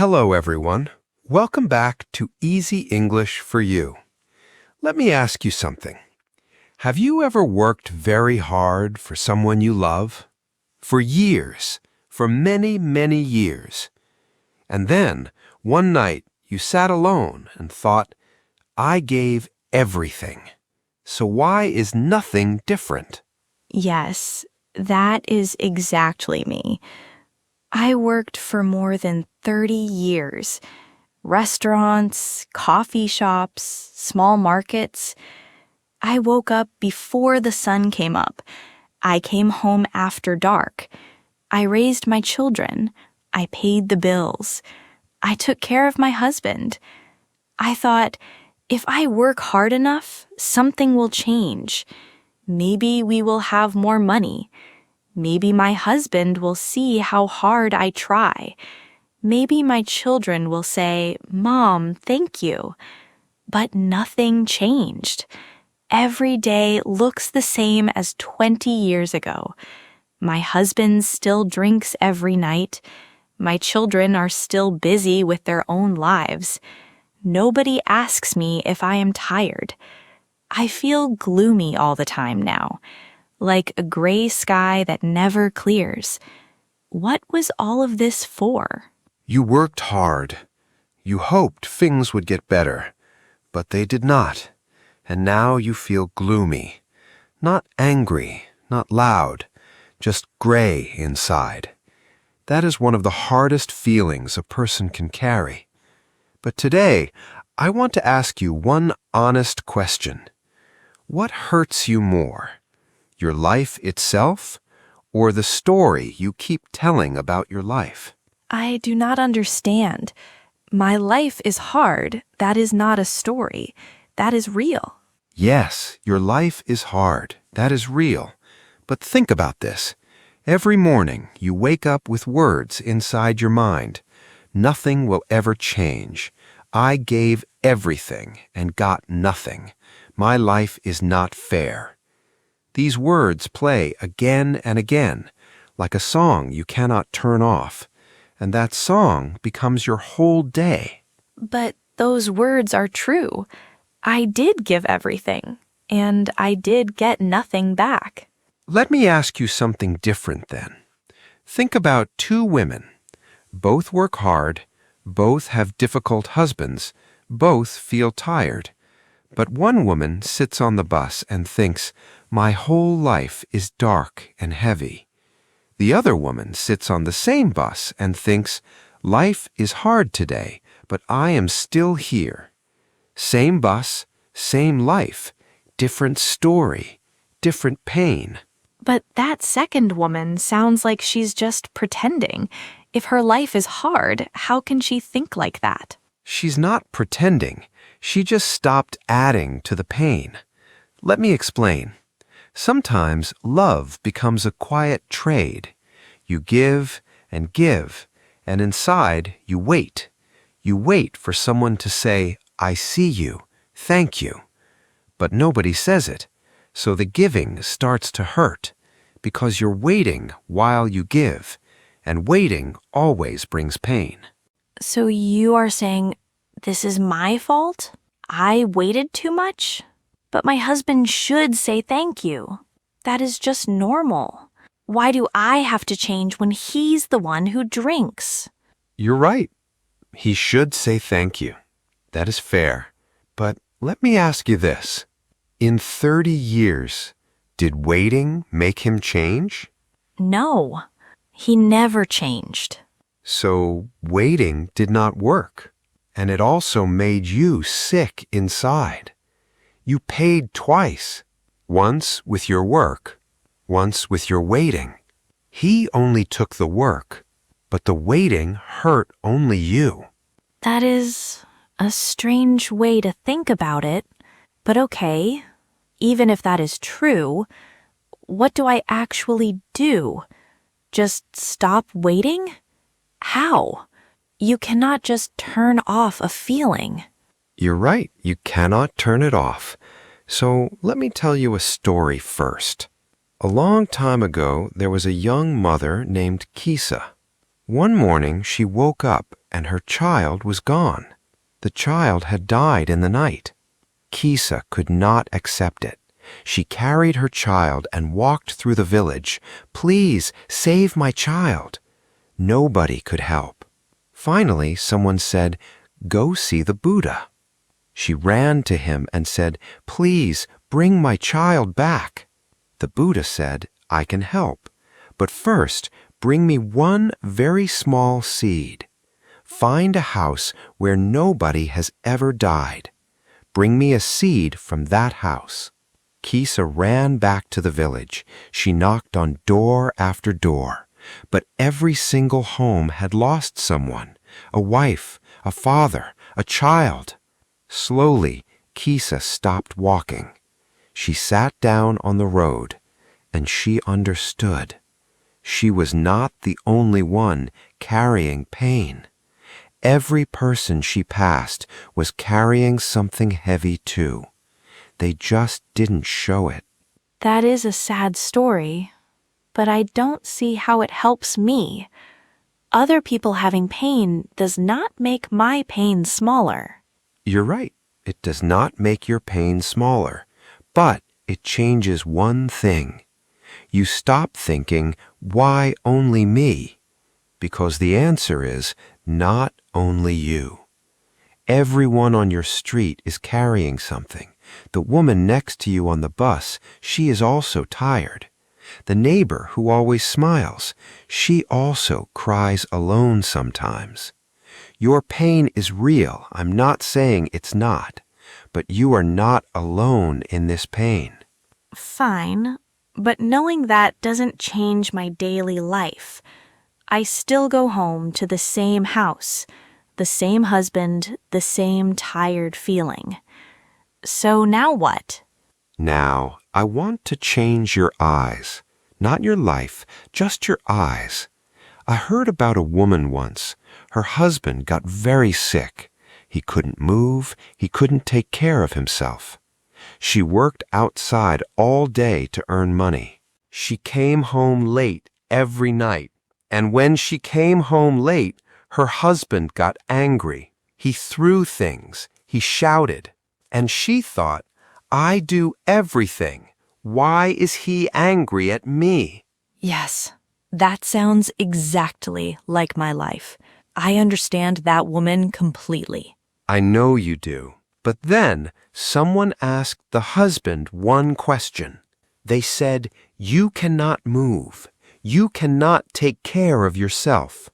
Hello, everyone. Welcome back to Easy English for You. Let me ask you something. Have you ever worked very hard for someone you love? For years, for many, many years. And then, one night, you sat alone and thought, I gave everything. So why is nothing different? Yes, that is exactly me. I worked for more than 30 years. Restaurants, coffee shops, small markets. I woke up before the sun came up. I came home after dark. I raised my children. I paid the bills. I took care of my husband. I thought, if I work hard enough, something will change. Maybe we will have more money. Maybe my husband will see how hard I try. Maybe my children will say, Mom, thank you. But nothing changed. Every day looks the same as 20 years ago. My husband still drinks every night. My children are still busy with their own lives. Nobody asks me if I am tired. I feel gloomy all the time now, like a gray sky that never clears. What was all of this for? You worked hard. You hoped things would get better, but they did not. And now you feel gloomy. Not angry, not loud, just gray inside. That is one of the hardest feelings a person can carry. But today, I want to ask you one honest question. What hurts you more? Your life itself, or the story you keep telling about your life? I do not understand. My life is hard. That is not a story. That is real. Yes, your life is hard. That is real. But think about this. Every morning you wake up with words inside your mind. Nothing will ever change. I gave everything and got nothing. My life is not fair. These words play again and again, like a song you cannot turn off, and that song becomes your whole day. But those words are true. I did give everything, and I did get nothing back. Let me ask you something different then. Think about two women. Both work hard, both have difficult husbands, both feel tired. But one woman sits on the bus and thinks, my whole life is dark and heavy. The other woman sits on the same bus and thinks, life is hard today, but I am still here. Same bus, same life, different story, different pain. But that second woman sounds like she's just pretending. If her life is hard, how can she think like that? She's not pretending. She just stopped adding to the pain. Let me explain. Sometimes love becomes a quiet trade. You give, and inside you wait. You wait for someone to say, I see you, thank you. But nobody says it, so the giving starts to hurt, because you're waiting while you give, and waiting always brings pain. So you are saying, this is my fault? I waited too much? But my husband should say thank you. That is just normal. Why do I have to change when he's the one who drinks? You're right. He should say thank you. That is fair. But let me ask you this. In 30 years, did waiting make him change? No, he never changed. So waiting did not work. And it also made you sick inside. You paid twice, once with your work, once with your waiting. He only took the work, but the waiting hurt only you. That is a strange way to think about it. But okay, even if that is true, what do I actually do? Just stop waiting? How? You cannot just turn off a feeling. You're right, you cannot turn it off. So let me tell you a story first. A long time ago, there was a young mother named Kisa. One morning, she woke up and her child was gone. The child had died in the night. Kisa could not accept it. She carried her child and walked through the village. "Please, save my child." Nobody could help. Finally, someone said, "Go see the Buddha." She ran to him and said, "Please, bring my child back." The Buddha said, "I can help, but first bring me one very small seed. Find a house where nobody has ever died. Bring me a seed from that house." Kisa ran back to the village. She knocked on door after door, but every single home had lost someone, a wife, a father, a child. Slowly, Kisa stopped walking. She sat down on the road, and she understood. She was not the only one carrying pain. Every person she passed was carrying something heavy too. They just didn't show it. That is a sad story, but I don't see how it helps me. Other people having pain does not make my pain smaller. You're right. It does not make your pain smaller, but it changes one thing. You stop thinking, "Why only me?" Because the answer is not only you. Everyone on your street is carrying something. The woman next to you on the bus, she is also tired. The neighbor who always smiles, she also cries alone sometimes. Your pain is real. I'm not saying it's not, but you are not alone in this pain. Fine, but knowing that doesn't change my daily life. I still go home to the same house, the same husband, the same tired feeling. So now what? Now, I want to change your eyes. Not your life, just your eyes. I heard about a woman once. Her husband got very sick. He couldn't move. He couldn't take care of himself. She worked outside all day to earn money. She came home late every night. And when she came home late, her husband got angry. He threw things. He shouted. And she thought, "I do everything. Why is he angry at me?" Yes, that sounds exactly like my life. I understand that woman completely. I know you do. But then someone asked the husband one question. They said, "You cannot move. You cannot take care of yourself."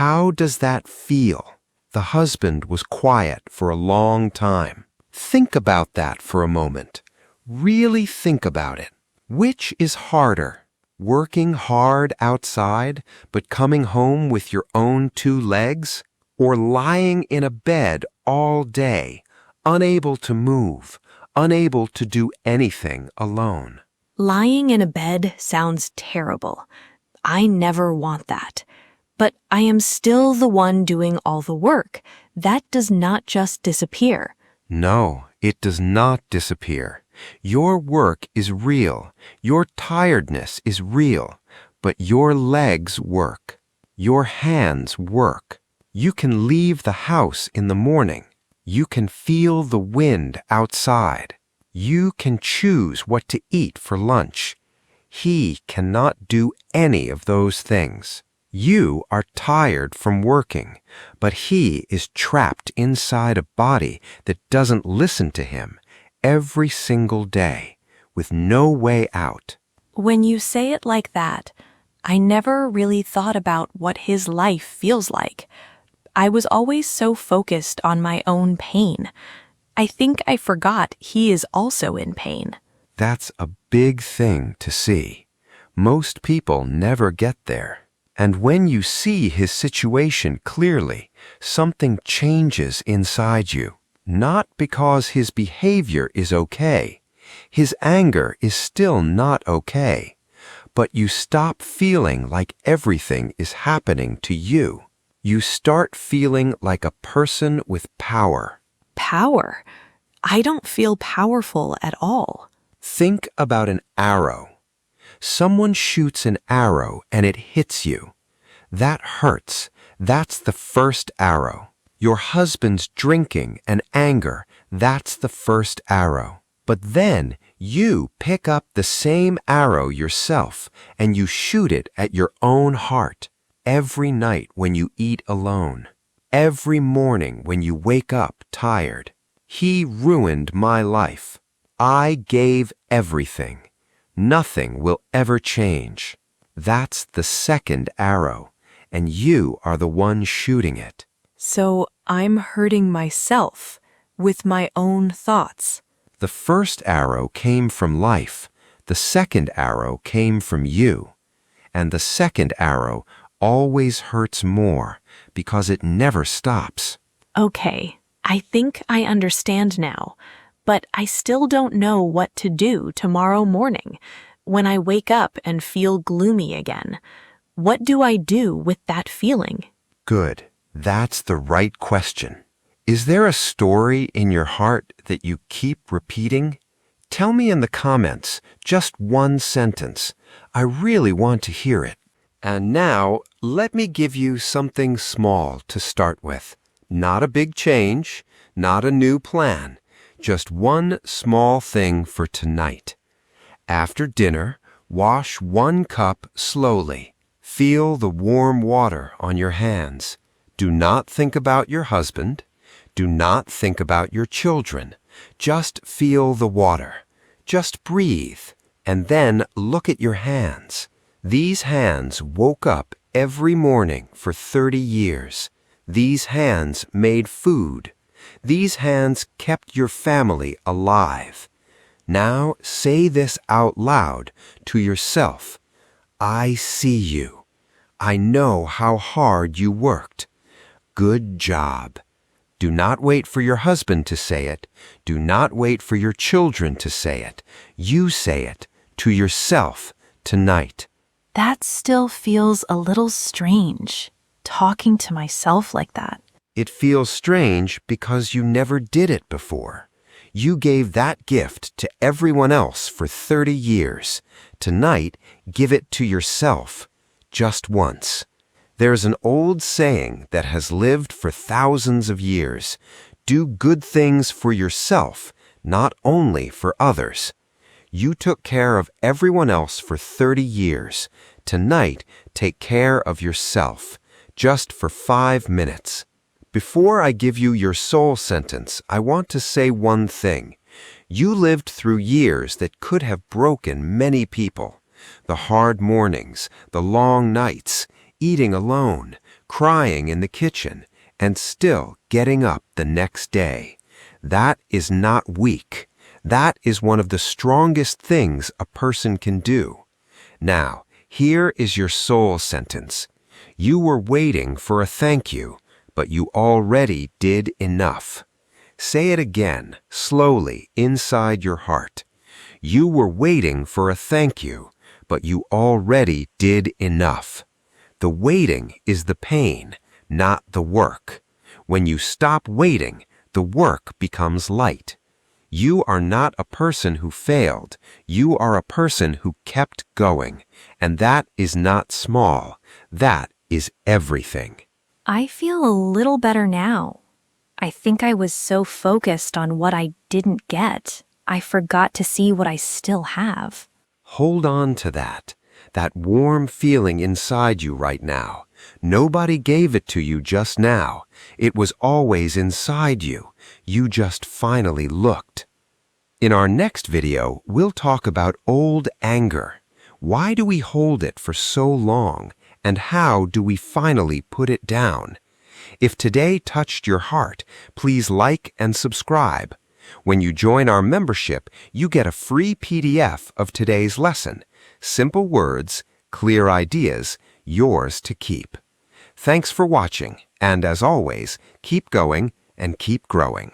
How does that feel? The husband was quiet for a long time. Think about that for a moment. Really think about it. Which is harder? Working hard outside, but coming home with your own two legs? Or lying in a bed all day, unable to move, unable to do anything alone? Lying in a bed sounds terrible. I never want that. But I am still the one doing all the work. That does not just disappear. No, it does not disappear. Your work is real. Your tiredness is real. But your legs work. Your hands work. You can leave the house in the morning. You can feel the wind outside. You can choose what to eat for lunch. He cannot do any of those things. You are tired from working, but he is trapped inside a body that doesn't listen to him every single day, with no way out. When you say it like that, I never really thought about what his life feels like. I was always so focused on my own pain. I think I forgot he is also in pain. That's a big thing to see. Most people never get there. And when you see his situation clearly, something changes inside you. Not because his behavior is okay. His anger is still not okay. But you stop feeling like everything is happening to you. You start feeling like a person with power. Power? I don't feel powerful at all. Think about an arrow. Someone shoots an arrow and it hits you. That hurts. That's the first arrow. Your husband's drinking and anger, that's the first arrow. But then you pick up the same arrow yourself and you shoot it at your own heart every night when you eat alone, every morning when you wake up tired. He ruined my life. I gave everything. Nothing will ever change. That's the second arrow, and you are the one shooting it. So I'm hurting myself with my own thoughts. The first arrow came from life. The second arrow came from you. And the second arrow always hurts more because it never stops. Okay, I think I understand now, but I still don't know what to do tomorrow morning when I wake up and feel gloomy again. What do I do with that feeling? Good. That's the right question. Is there a story in your heart that you keep repeating? Tell me in the comments, just one sentence. I really want to hear it. And now, let me give you something small to start with. Not a big change, not a new plan, just one small thing for tonight. After dinner, wash one cup slowly. Feel the warm water on your hands. Do not think about your husband. Do not think about your children. Just feel the water. Just breathe, and then look at your hands. These hands woke up every morning for 30 years. These hands made food. These hands kept your family alive. Now say this out loud to yourself. I see you. I know how hard you worked. Good job. Do not wait for your husband to say it. Do not wait for your children to say it. You say it to yourself tonight. That still feels a little strange, talking to myself like that. It feels strange because you never did it before. You gave that gift to everyone else for 30 years. Tonight, give it to yourself, just once. There's an old saying that has lived for thousands of years. Do good things for yourself, not only for others. You took care of everyone else for 30 years. Tonight, take care of yourself, just for 5 minutes. Before I give you your soul sentence, I want to say one thing. You lived through years that could have broken many people. The hard mornings, the long nights, eating alone, crying in the kitchen, and still getting up the next day. That is not weak. That is one of the strongest things a person can do. Now, here is your soul sentence. You were waiting for a thank you, but you already did enough. Say it again, slowly, inside your heart. You were waiting for a thank you, but you already did enough. The waiting is the pain, not the work. When you stop waiting, the work becomes light. You are not a person who failed. You are a person who kept going. And that is not small. That is everything. I feel a little better now. I think I was so focused on what I didn't get, I forgot to see what I still have. Hold on to that warm feeling inside you right now. Nobody gave it to you just now. It was always inside you. You just finally looked. In our next video, we'll talk about old anger. Why do we hold it for so long? And how do we finally put it down? If today touched your heart, please like and subscribe. When you join our membership, you get a free PDF of today's lesson. Simple words, clear ideas, yours to keep. Thanks for watching, and as always, keep going and keep growing.